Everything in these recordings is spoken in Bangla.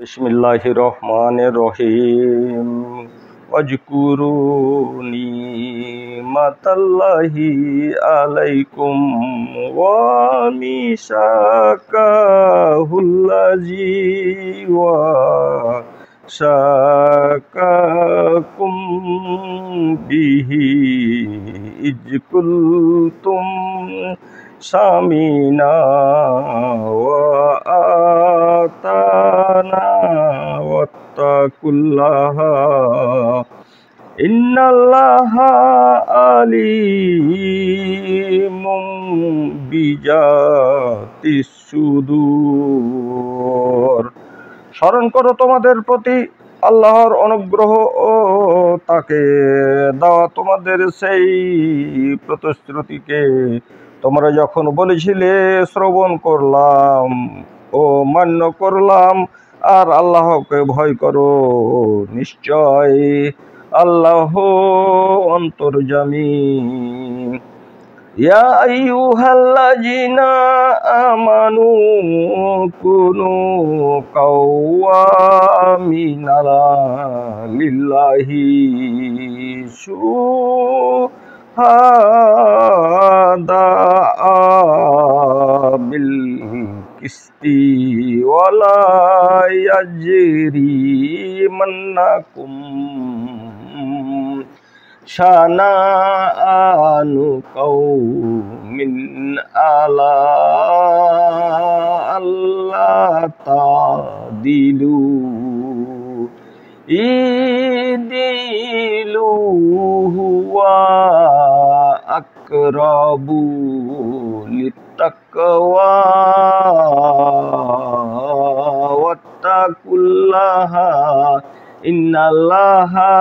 बिस्मिल्लाहिर रहमानिर रहीम वज़कुरूनी निअमतल्लाहि अलैकुम व मीसाकहुल्लज़ी वसाकाकुम बिही इज़ कुल्तुम सामिना व आताना वत्तकुल्लाहा इन्नाल्लाहा आलिमुम बिजातिस सुदूর। স্মরণ করো তোমাদের প্রতি আল্লাহর অনুগ্রহ ও তাকে দেওয়া তোমাদের সেই প্রতিশ্রুতিকে তোমরা যখন বলেছিলে শ্রবণ করলাম ও মান্য করলাম, আর আল্লাহকে ভয় করো, নিশ্চয় আল্লাহ অন্তর্যামী। ইয়া আইয়ুহাল্লাযীনা আমানু কুনু কাওয়ামিনা লিল্লাহি শুহাদাআ বিল কিসতি ওয়ালা ইয়াজরিমান্নাকুম শানাআনু কওমিন আলা আল্লা তাদিলু ইদিলু হুয়া আকরাবু লিত্তাকওয়া ওয়াত্তাকুল্লাহা ইন্নাল্লাহা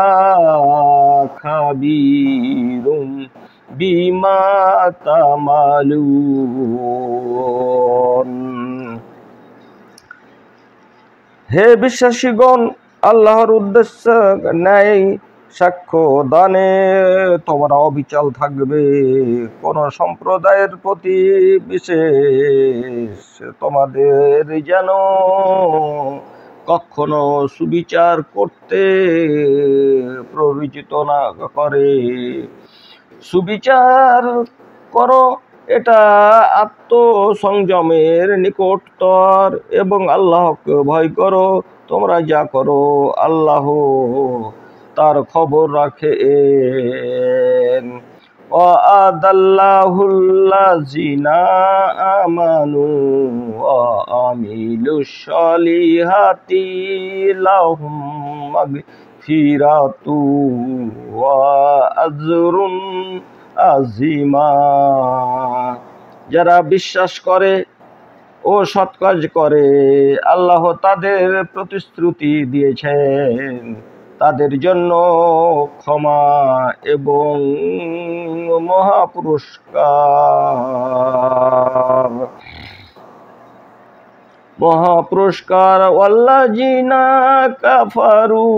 খাবীরুম বিমা তামালুন। হে বিশ্বাসীগণ, আল্লাহর উদ্দেশ্য ন্যায় সাক্ষ্য দানে তোমরা অবিচল থাকবে। কোন সম্প্রদায়ের প্রতি বিশেষ তোমাদের যেন কখনো সুবিচার করতে প্ররোচিত না করে। সুবিচার করো, এটা আত্মসংযমের নিকটতর, এবং আল্লাহকে ভয় করো। তোমরা যা করো আল্লাহ তার খবর রাখেন। ওয়াদাল্লাহুল্লাযীনা আমানু ওয়া আমিলুশ সলিহাতি লাহুম মাগফিরাতু ওয়া আজরুন আজিমা। যারা বিশ্বাস করে ও সৎ কাজ করে, আল্লাহ তাদের প্রতিশ্রুতি দিয়েছেন, তাদের জন্য ক্ষমা এবং মহাপুরস্কার। ওয়াল্লাযীনা কাফারু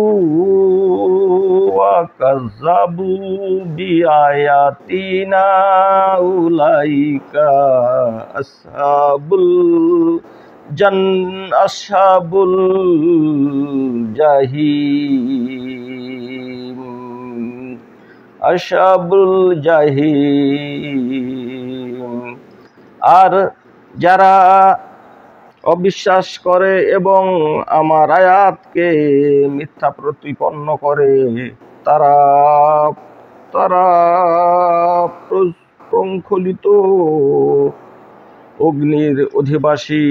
ওয়া কাযযাবু বিআয়াতিনা উলাইকা আসহাবুল জাহিম। আর যারা অবিশ্বাস করে এবং আমার আয়াতকে মিথ্যা প্রতিপন্ন করে, তারা প্রস্ফুলিত অগ্নির অধিবাসী।